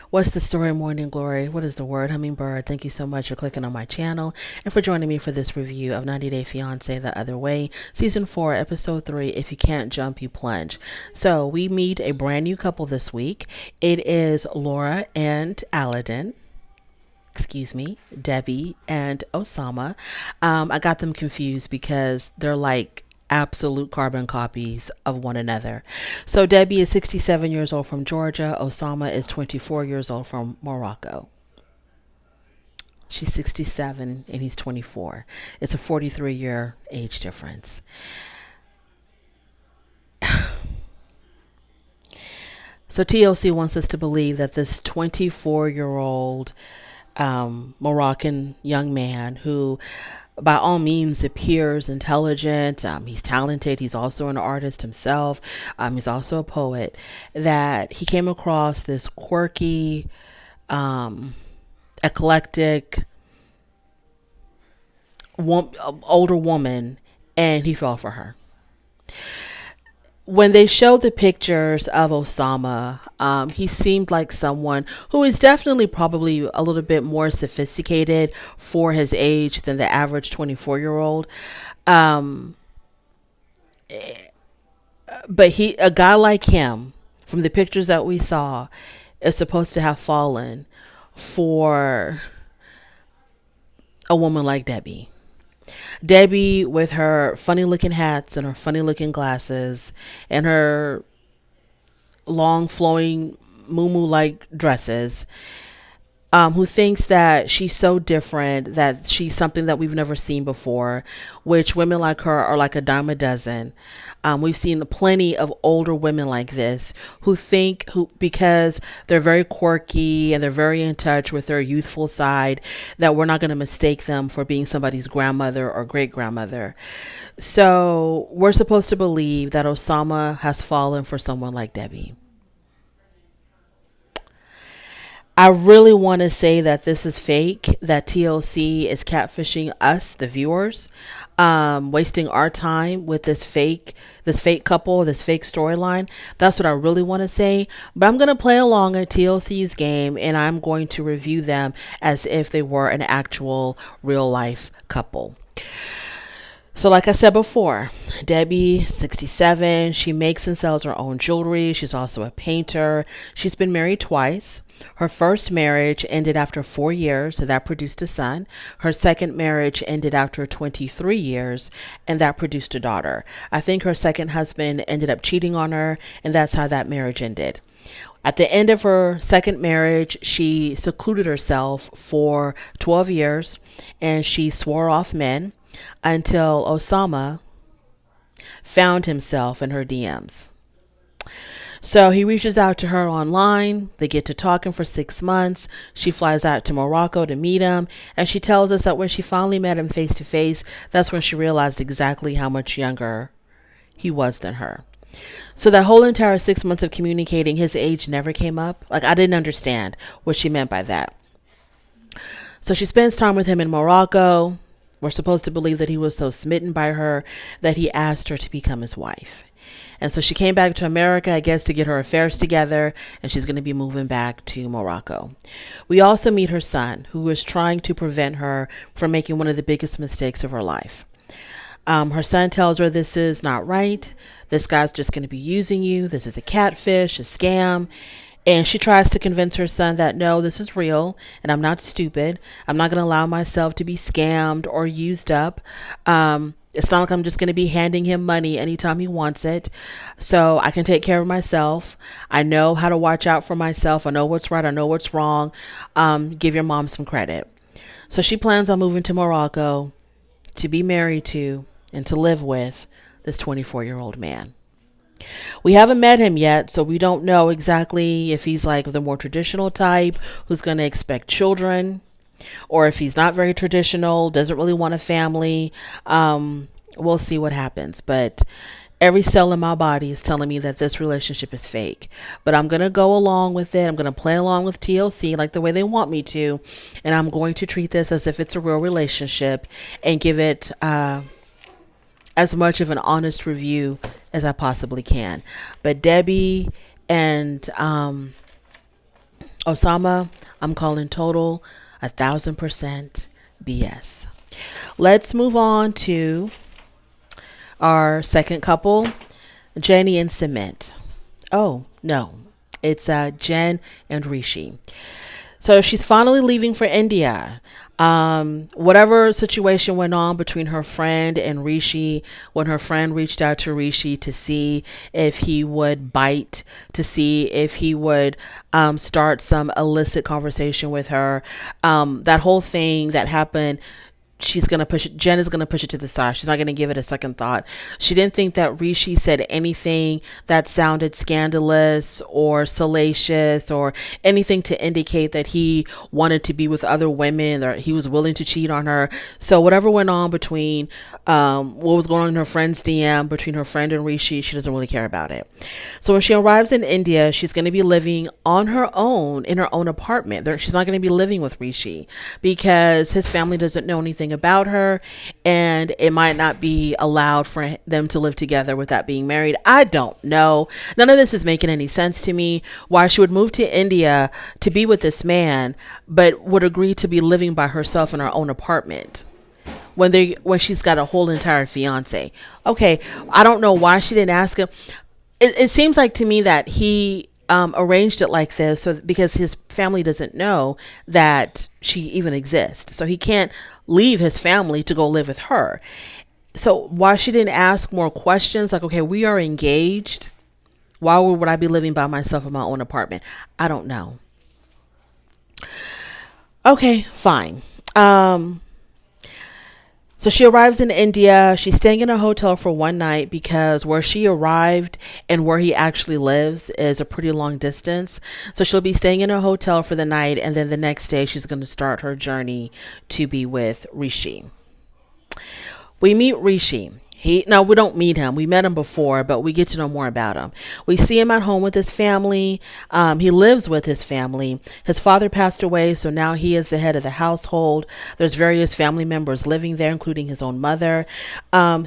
What's the story, Morning Glory? What is the word, Hummingbird? Thank you so much for clicking on my channel and for joining me for this review of 90 Day Fiancé The Other Way, Season 4, Episode 3, If You Can't Jump, You Plunge. So we meet a brand new couple this week. It is Laura and Aladdin. Excuse me, Debbie and Osama. I got them confused because they're like absolute carbon copies of one another. So Debbie is 67 years old from Georgia. Osama is 24 years old from Morocco. She's 67 and he's 24. It's a 43-year age difference. So TLC wants us to believe that this 24-year-old Moroccan young man who by all means appears intelligent, he's talented, he's also an artist himself, he's also a poet, that he came across this quirky, eclectic older woman and he fell for her. When they showed the pictures of Osama, he seemed like someone who is definitely probably a little bit more sophisticated for his age than the average 24-year-old. But a guy like him, from the pictures that we saw, is supposed to have fallen for a woman like Debbie. Debbie with her funny looking hats and her funny looking glasses and her long flowing muumuu like dresses, who thinks that she's so different, that she's something that we've never seen before, which women like her are like a dime a dozen. We've seen plenty of older women like this who because they're very quirky and they're very in touch with their youthful side, that we're not going to mistake them for being somebody's grandmother or great grandmother. So we're supposed to believe that Osama has fallen for someone like Debbie. I really want to say that this is fake, that TLC is catfishing us, the viewers, wasting our time with this fake couple, this fake storyline. That's what I really want to say. But I'm going to play along at TLC's game and I'm going to review them as if they were an actual real life couple. So like I said before, Debbie, 67, she makes and sells her own jewelry. She's also a painter. She's been married twice. Her first marriage ended after 4 years, so that produced a son. Her second marriage ended after 23 years, and that produced a daughter. I think her second husband ended up cheating on her, and that's how that marriage ended. At the end of her second marriage, she secluded herself for 12 years, and she swore off men until Osama found himself in her DMs. So he reaches out to her online. They get to talking for 6 months. She flies out to Morocco to meet him. And she tells us that when she finally met him face to face, that's when she realized exactly how much younger he was than her. So that whole entire 6 months of communicating, his age never came up. Like, I didn't understand what she meant by that. So she spends time with him in Morocco. We're supposed to believe that he was so smitten by her that he asked her to become his wife. And so she came back to America, I guess, to get her affairs together, and she's going to be moving back to Morocco. We also meet her son, who is trying to prevent her from making one of the biggest mistakes of her life. Her son tells her this is not right. This guy's just going to be using you. This is a catfish, a scam. And she tries to convince her son that, no, this is real and I'm not stupid. I'm not going to allow myself to be scammed or used up. It's not like I'm just going to be handing him money anytime he wants it. So I can take care of myself. I know how to watch out for myself. I know what's right. I know what's wrong. Give your mom some credit. So she plans on moving to Morocco to be married to and to live with this 24-year-old man. We haven't met him yet, so we don't know exactly if he's like the more traditional type who's going to expect children, or if he's not very traditional, doesn't really want a family. We'll see what happens. But every cell in my body is telling me that this relationship is fake. But I'm going to go along with it. I'm going to play along with TLC like the way they want me to. And I'm going to treat this as if it's a real relationship and give it as much of an honest review as I possibly can. But Debbie and Osama, I'm calling total 1,000% BS. Let's move on to our second couple, Jenny and Cement. Oh, no. It's Jen and Rishi. So she's finally leaving for India. Whatever situation went on between her friend and Rishi, when her friend reached out to Rishi to see if he would bite, to see if he would start some illicit conversation with her, that whole thing that happened, she's going to push it. Jen is going to push it to the side. She's not going to give it a second thought. She didn't think that Rishi said anything that sounded scandalous or salacious or anything to indicate that he wanted to be with other women or he was willing to cheat on her. So whatever went on between what was going on in her friend's DM between her friend and Rishi, she doesn't really care about it. So when she arrives in India, she's going to be living on her own in her own apartment. She's not going to be living with Rishi because his family doesn't know anything about her, and it might not be allowed for them to live together without being married. I don't know. None of this is making any sense to me. Why she would move to India to be with this man, but would agree to be living by herself in her own apartment when she's got a whole entire fiance. Okay, I don't know why she didn't ask him. It seems like to me that he arranged it like this so because his family doesn't know that she even exists. So he can't leave his family to go live with her. So why she didn't ask more questions like, okay, we are engaged. Why would I be living by myself in my own apartment? I don't know. Okay, fine. So she arrives in India. She's staying in a hotel for one night because where she arrived and where he actually lives is a pretty long distance. So she'll be staying in a hotel for the night, and then the next day she's going to start her journey to be with Rishi. We meet Rishi. We don't meet him. We met him before, but we get to know more about him. We see him at home with his family. He lives with his family. His father passed away, so now he is the head of the household. There's various family members living there, including his own mother.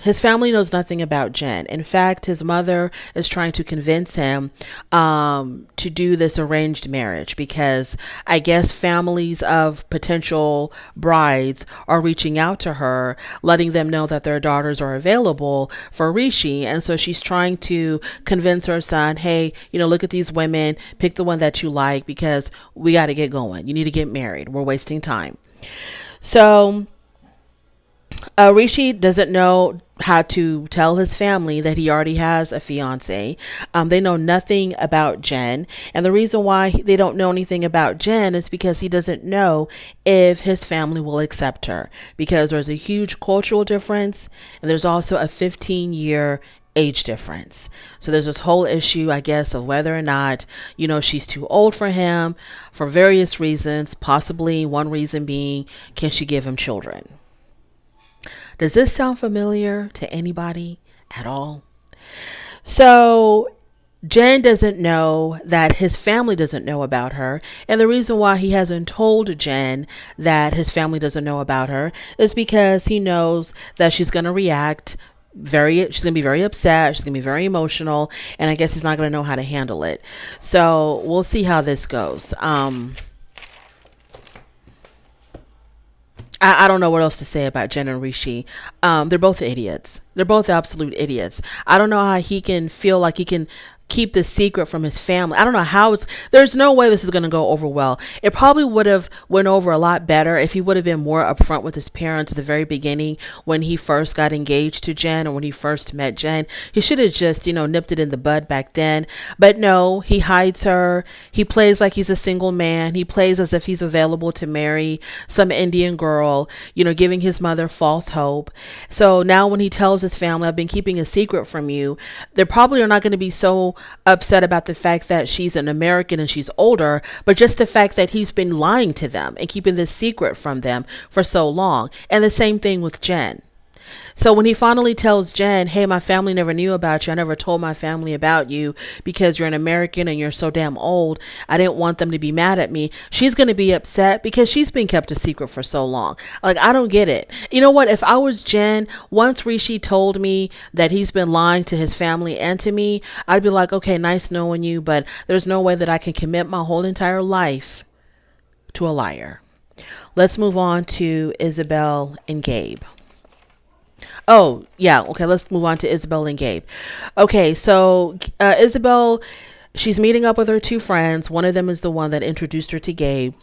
His family knows nothing about Jen. In fact, his mother is trying to convince him to do this arranged marriage because I guess families of potential brides are reaching out to her, letting them know that their daughters are available for Rishi. And so she's trying to convince her son, hey, look at these women, pick the one that you like because we got to get going. You need to get married. We're wasting time. So Rishi doesn't know how to tell his family that he already has a fiance. They know nothing about Jen. And the reason why they don't know anything about Jen is because he doesn't know if his family will accept her, because there's a huge cultural difference. And there's also a 15-year age difference. So there's this whole issue, I guess, of whether or not, she's too old for him for various reasons. Possibly one reason being, can she give him children? Does this sound familiar to anybody at all? So Jen doesn't know that his family doesn't know about her. And the reason why he hasn't told Jen that his family doesn't know about her is because he knows that she's going to react she's going to be very upset. She's going to be very emotional. And I guess he's not going to know how to handle it. So we'll see how this goes. I don't know what else to say about Jen and Rishi. They're both idiots. They're both absolute idiots. I don't know how he can feel like he can keep the secret from his family. I don't know how there's no way this is going to go over well. It probably would have went over a lot better if he would have been more upfront with his parents at the very beginning when he first got engaged to Jen or when he first met Jen. He should have just, nipped it in the bud back then. But no, he hides her. He plays like he's a single man. He plays as if he's available to marry some Indian girl, giving his mother false hope. So now when he tells his family, I've been keeping a secret from you, they probably are not going to be so upset about the fact that she's an American and she's older, but just the fact that he's been lying to them and keeping this secret from them for so long. And the same thing with Jen. So when he finally tells Jen, hey, my family never knew about you. I never told my family about you because you're an American and you're so damn old. I didn't want them to be mad at me. She's going to be upset because she's been kept a secret for so long. Like, I don't get it. You know what? If I was Jen, once Rishi told me that he's been lying to his family and to me, I'd be like, okay, nice knowing you, but there's no way that I can commit my whole entire life to a liar. Let's move on to Isabel and Gabe. Oh, yeah. Okay, let's move on to Isabel and Gabe. Okay, so Isabel, she's meeting up with her two friends. One of them is the one that introduced her to Gabe.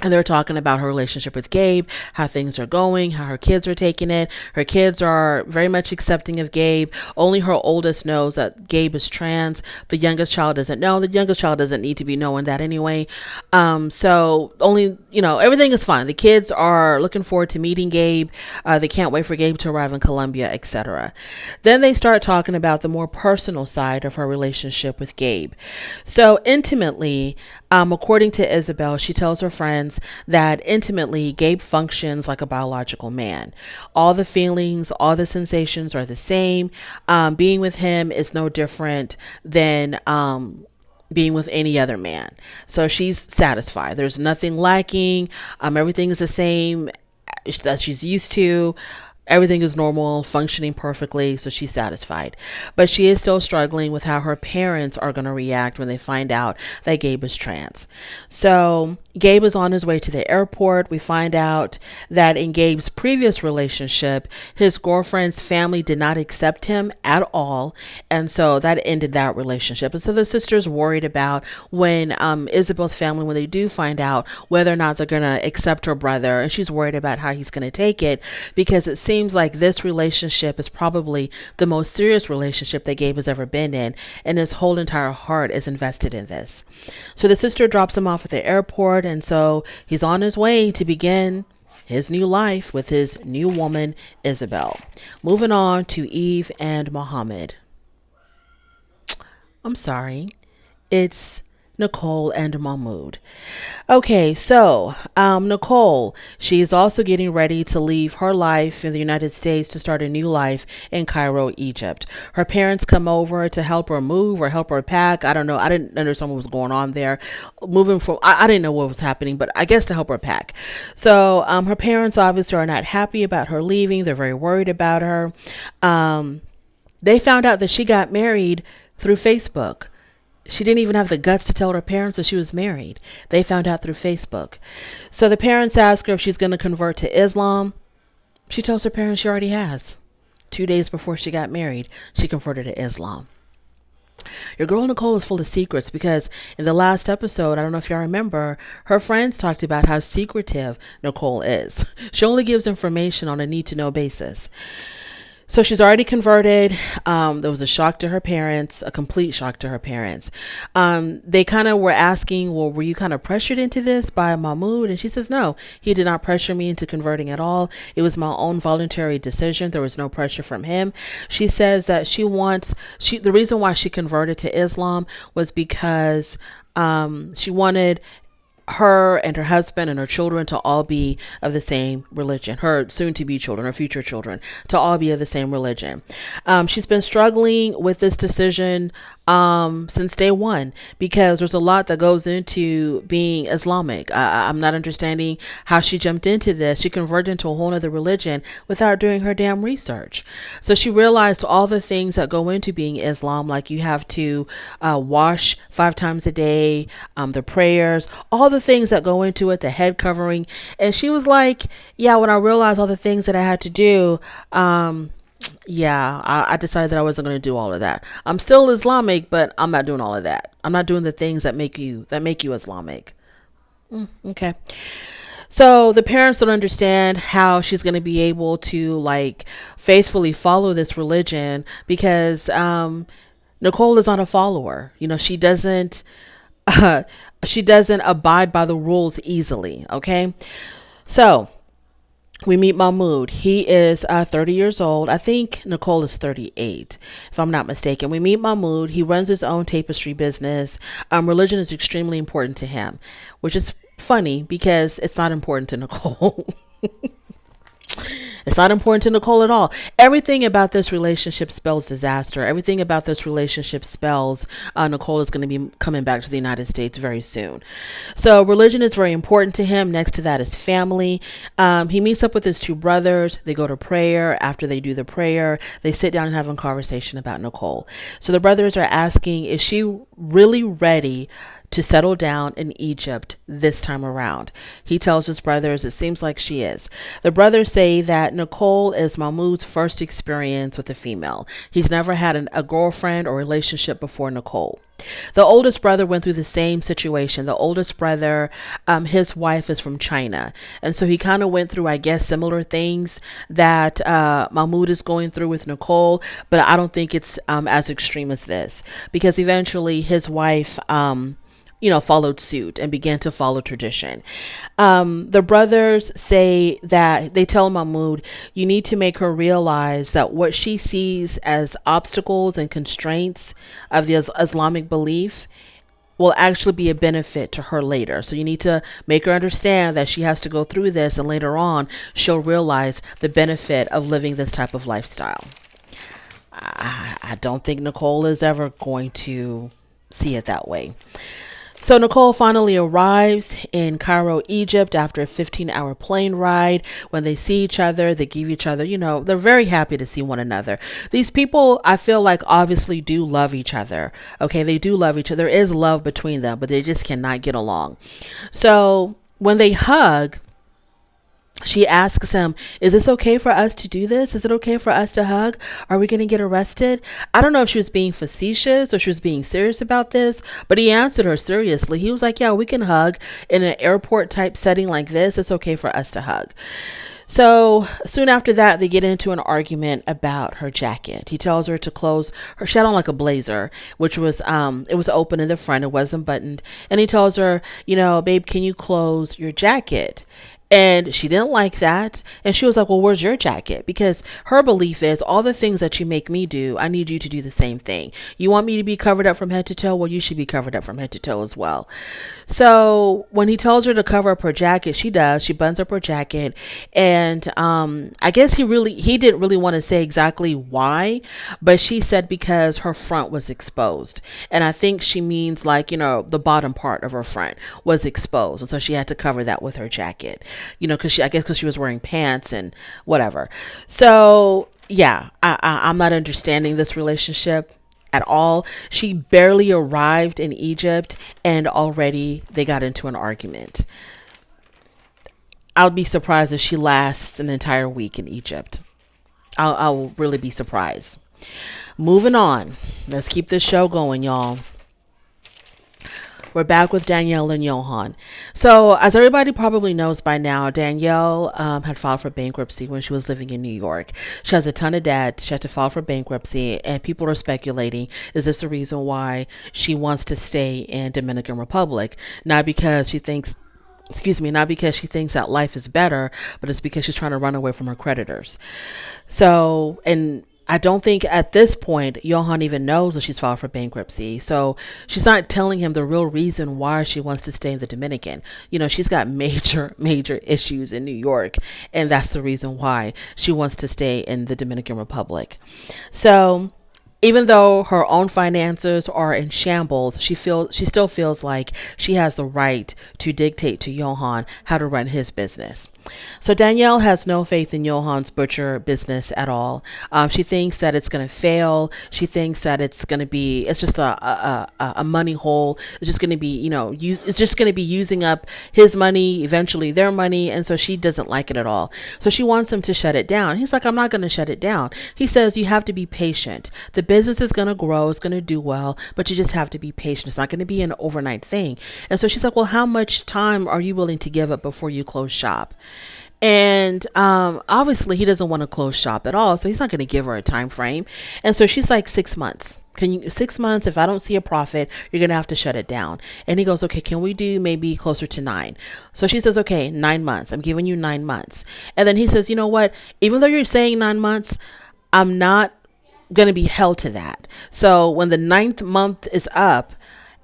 And they're talking about her relationship with Gabe, how things are going, how her kids are taking it. Her kids are very much accepting of Gabe. Only her oldest knows that Gabe is trans. The youngest child doesn't know. The youngest child doesn't need to be knowing that anyway. So only, everything is fine. The kids are looking forward to meeting Gabe. They can't wait for Gabe to arrive in Colombia, etc. Then they start talking about the more personal side of her relationship with Gabe. So intimately, according to Isabel, she tells her friends that intimately Gabe functions like a biological man. All the feelings, all the sensations are the same. Being with him is no different than being with any other man. So she's satisfied. There's nothing lacking. Everything is the same that she's used to. Everything is normal, functioning perfectly, so she's satisfied. But she is still struggling with how her parents are going to react when they find out that Gabe is trans. So Gabe is on his way to the airport. We find out that in Gabe's previous relationship, his girlfriend's family did not accept him at all. And so that ended that relationship. And so the sister's worried about when Isabel's family, when they do find out whether or not they're going to accept her brother. And she's worried about how he's going to take it, because it seems like this relationship is probably the most serious relationship that Gabe has ever been in, and his whole entire heart is invested in this. So the sister drops him off at the airport, and so he's on his way to begin his new life with his new woman, Isabel. Moving on to Eve and Muhammad. I'm sorry. It's Nicole and Mahmoud. Okay, so Nicole, she's also getting ready to leave her life in the United States to start a new life in Cairo, Egypt. Her parents come over to help her move or help her pack. I don't know. I didn't understand what was going on there. I didn't know what was happening, but I guess to help her pack. So her parents obviously are not happy about her leaving. They're very worried about her. They found out that she got married through Facebook. She didn't even have the guts to tell her parents that she was married. They found out through Facebook. So the parents ask her if she's going to convert to Islam. She tells her parents she already has. 2 days before she got married, she converted to Islam. Your girl Nicole is full of secrets, because in the last episode, I don't know if y'all remember, her friends talked about how secretive Nicole is. She only gives information on a need-to-know basis. So she's already converted. There was a shock to her parents, a complete shock to her parents. They kind of were asking, well, were you kind of pressured into this by Mahmoud? And she says, no, he did not pressure me into converting at all. It was my own voluntary decision. There was no pressure from him. She says that the reason why she converted to Islam was because she wanted her and her husband and her children to all be of the same religion. Her soon-to-be children, her future children, to all be of the same religion. She's been struggling with this decision since day one, because there's a lot that goes into being Islamic. I'm not understanding how she jumped into this. She converted into a whole other religion without doing her damn research. So she realized all the things that go into being Islam, like you have to wash 5 times a day, the prayers, all the things that go into it, the head covering. And she was like, yeah, when I realized all the things that I had to do, I decided that I wasn't going to do all of that. I'm still Islamic, but I'm not doing all of that. I'm not doing the things that make you Islamic. Okay. So the parents don't understand how she's going to be able to faithfully follow this religion, because Nicole is not a follower. She doesn't abide by the rules easily. Okay. So we meet Mahmoud. He is 30 years old. I think Nicole is 38, if I'm not mistaken. We meet Mahmoud. He runs his own tapestry business. Religion is extremely important to him, which is funny because it's not important to Nicole. It's not important to Nicole at all. Everything about this relationship spells disaster. Everything about this relationship spells Nicole is going to be coming back to the United States very soon. So religion is very important to him. Next to that is family. He meets up with his two brothers. They go to prayer. After they do the prayer, they sit down and have a conversation about Nicole. So the brothers are asking, is she really ready to settle down in Egypt this time around? He tells his brothers it seems like she is. The brothers say that Nicole is Mahmoud's first experience with a female. He's never had a girlfriend or relationship before Nicole. The oldest brother went through the same situation. The oldest brother, his wife is from China. And so he kind of went through, I guess, similar things that Mahmoud is going through with Nicole. But I don't think it's as extreme as this, because eventually his wife followed suit and began to follow tradition. The brothers say that they tell Mahmoud, you need to make her realize that what she sees as obstacles and constraints of the Islamic belief will actually be a benefit to her later. So you need to make her understand that she has to go through this, and later on she'll realize the benefit of living this type of lifestyle. I don't think Nicole is ever going to see it that way. So Nicole finally arrives in Cairo, Egypt after a 15-hour plane ride. When they see each other, they give each other, they're very happy to see one another. These people, I feel like, obviously do love each other. Okay, they do love each other. There is love between them, but they just cannot get along. So when they hug, she asks him, is this okay for us to do this? Is it okay for us to hug? Are we going to get arrested? I don't know if she was being facetious or she was being serious about this, but he answered her seriously. He was like, yeah, we can hug in an airport type setting like this. It's okay for us to hug. So soon after that, they get into an argument about her jacket. He tells her to close her. She had on like a blazer, which was, it was open in the front. It wasn't buttoned. And he tells her, babe, can you close your jacket? And she didn't like that. And she was like, well, where's your jacket? Because her belief is all the things that you make me do, I need you to do the same thing. You want me to be covered up from head to toe? Well, you should be covered up from head to toe as well. So when he tells her to cover up her jacket, she does. She buttons up her jacket. And I guess he didn't really want to say exactly why, but she said because her front was exposed. And I think she means like, the bottom part of her front was exposed. And so she had to cover that with her jacket. Because she was wearing pants and whatever. So yeah, I'm not understanding this relationship at all. She barely arrived in Egypt and already they got into an argument. I'll be surprised if she lasts an entire week in Egypt. I'll really be surprised. Moving on. Let's keep this show going, y'all. We're back with Danielle and Johan. So, as everybody probably knows by now, Danielle had filed for bankruptcy when she was living in New York. She has a ton of debt. She had to file for bankruptcy, and people are speculating, is this the reason why she wants to stay in Dominican Republic? Not because she thinks that life is better, but it's because she's trying to run away from her creditors. So, and I don't think at this point Johan even knows that she's filed for bankruptcy. So she's not telling him the real reason why she wants to stay in the Dominican. She's got major issues in New York, and that's the reason why she wants to stay in the Dominican Republic. So even though her own finances are in shambles, she still feels like she has the right to dictate to Johan how to run his business. So Danielle has no faith in Johan's butcher business at all. She thinks that it's going to fail. She thinks that it's just a money hole. It's just going to be, it's just going to be using up his money, eventually their money. And so she doesn't like it at all. So she wants him to shut it down. He's like, I'm not going to shut it down. He says, you have to be patient. The business is going to grow. It's going to do well, but you just have to be patient. It's not going to be an overnight thing. And so she's like, well, how much time are you willing to give up before you close shop? And obviously he doesn't want to close shop at all, so he's not going to give her a time frame. And so she's like, 6 months. 6 months, if I don't see a profit, you're going to have to shut it down. And he goes, okay, can we do maybe closer to 9? So she says, okay, 9 months. I'm giving you 9 months. And then he says, you know what? Even though you're saying 9 months, I'm not going to be held to that. So when the 9th month is up,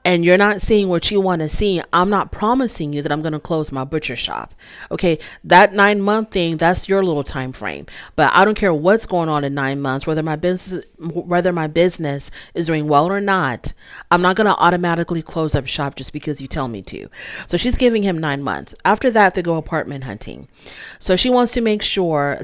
and you're not seeing what you want to see, I'm not promising you that I'm going to close my butcher shop. Okay, that 9 month thing, that's your little time frame. But I don't care what's going on in 9 months, whether my business is doing well or not. I'm not going to automatically close up shop just because you tell me to. So she's giving him 9 months. After that, they go apartment hunting. So she wants to make sure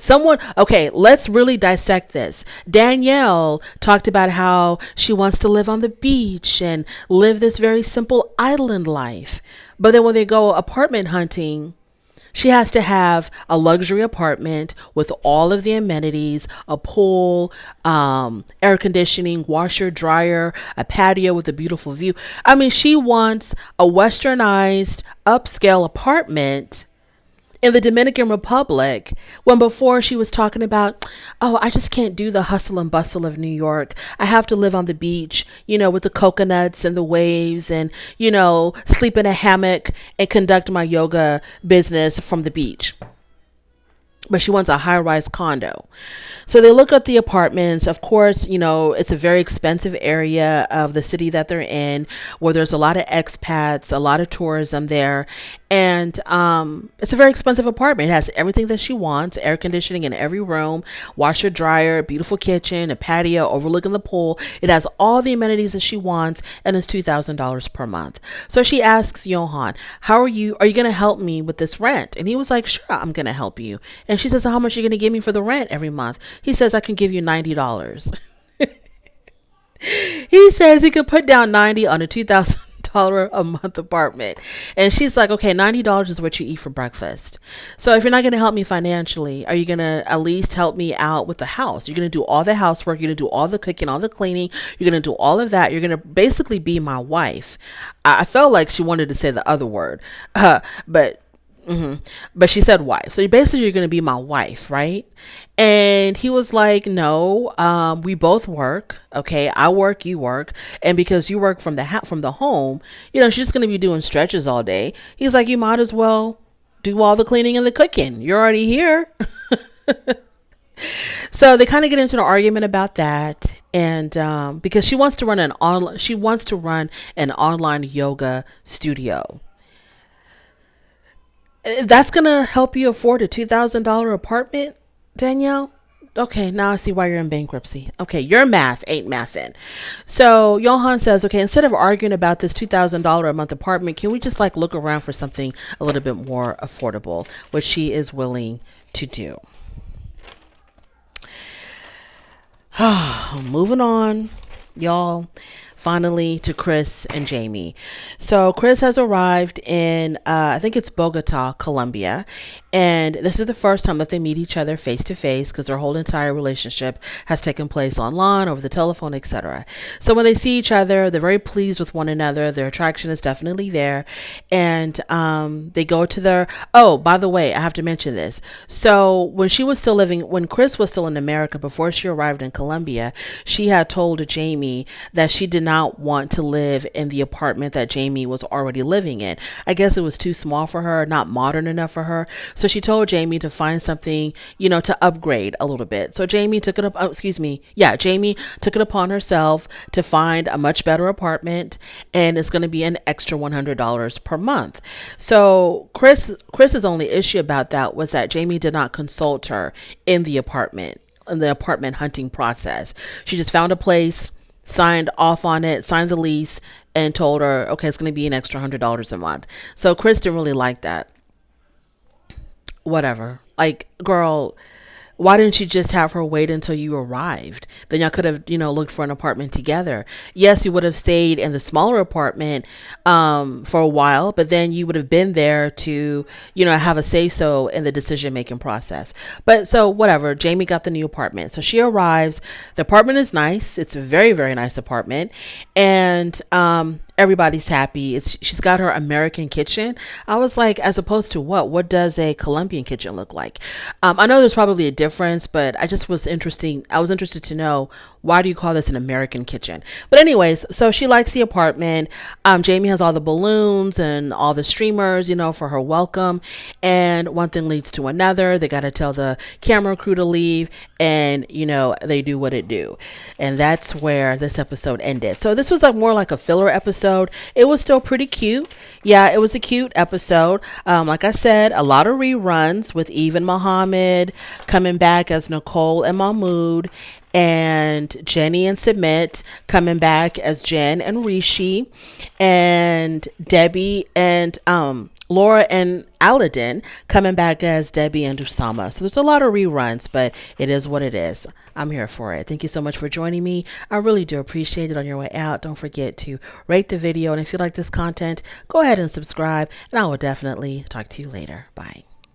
okay, let's really dissect this. Danielle talked about how she wants to live on the beach and live this very simple island life. But then when they go apartment hunting, she has to have a luxury apartment with all of the amenities, a pool, air conditioning, washer, dryer, a patio with a beautiful view. I mean, she wants a westernized, upscale apartment in the Dominican Republic, when before she was talking about, oh, I just can't do the hustle and bustle of New York. I have to live on the beach, with the coconuts and the waves and, sleep in a hammock and conduct my yoga business from the beach. But she wants a high-rise condo. So they look at the apartments. Of course, it's a very expensive area of the city that they're in, where there's a lot of expats, a lot of tourism there. And it's a very expensive apartment. It has everything that she wants, air conditioning in every room, washer, dryer, beautiful kitchen, a patio overlooking the pool. It has all the amenities that she wants, and it's $2,000 per month. So she asks Johan, are you going to help me with this rent? And he was like, sure, I'm going to help you. And she says, how much are you going to give me for the rent every month? He says, I can give you $90. He says he could put down 90 on a $2,000 a month apartment. And she's like, okay, $90 is what you eat for breakfast. So if you're not going to help me financially, are you going to at least help me out with the house? You're going to do all the housework. You're going to do all the cooking, all the cleaning. You're going to do all of that. You're going to basically be my wife. I felt like she wanted to say the other word, but she said wife. So basically you're going to be my wife, right? And he was like, no, we both work. Okay. I work, you work. And because you work from the home, she's just going to be doing stretches all day. He's like, you might as well do all the cleaning and the cooking. You're already here. So they kind of get into an argument about that. And, because she wants to run an online yoga studio. That's going to help you afford a $2,000 apartment, Danielle? Okay, now I see why you're in bankruptcy. Okay, your math ain't mathin'. So Johan says, okay, instead of arguing about this $2,000 a month apartment, can we just look around for something a little bit more affordable, which she is willing to do. Moving on, y'all. Finally to Chris and Jamie. So Chris has arrived in, I think it's Bogota, Colombia. And this is the first time that they meet each other face to face, because their whole entire relationship has taken place online, over the telephone, etc. So when they see each other, they're very pleased with one another. Their attraction is definitely there. And they go to their, oh, by the way, I have to mention this. So when Chris was still in America, before she arrived in Colombia, she had told Jamie that she did not want to live in the apartment that Jamie was already living in. I guess it was too small for her, not modern enough for her. So she told Jamie to find something, to upgrade a little bit. So Jamie took it Jamie took it upon herself to find a much better apartment, and it's going to be an extra $100 per month. So Chris's only issue about that was that Jamie did not consult her in the apartment hunting process. She just found a place, signed off on it, signed the lease, and told her, okay, it's going to be an extra $100 a month. So Chris didn't really like that. Whatever. Girl, why didn't you just have her wait until you arrived? Then y'all could have, looked for an apartment together. Yes, you would have stayed in the smaller apartment for a while, but then you would have been there to, have a say-so in the decision-making process. But so whatever, Jamie got the new apartment. So she arrives. The apartment is nice. It's a very, very nice apartment. And everybody's happy. She's got her American kitchen. I was like, as opposed to what does a Colombian kitchen look like? I know there's probably a difference, but I was interested to know, why do you call this an American kitchen? But anyways, so she likes the apartment. Jamie has all the balloons and all the streamers, for her welcome. And one thing leads to another. They got to tell the camera crew to leave, and, they do what it do. And that's where this episode ended. So this was more like a filler episode. episode, it was still pretty cute. Yeah, it was a cute episode. Like I said, a lot of reruns with Eve and Muhammad coming back as Nicole and Mahmoud, and Jenny and Submit coming back as Jen and Rishi, and Debbie and Laura and Aladdin coming back as Debbie and Osama. So there's a lot of reruns, but it is what it is. I'm here for it. Thank you so much for joining me. I really do appreciate it. On your way out, don't forget to rate the video. And if you like this content, go ahead and subscribe. And I will definitely talk to you later. Bye.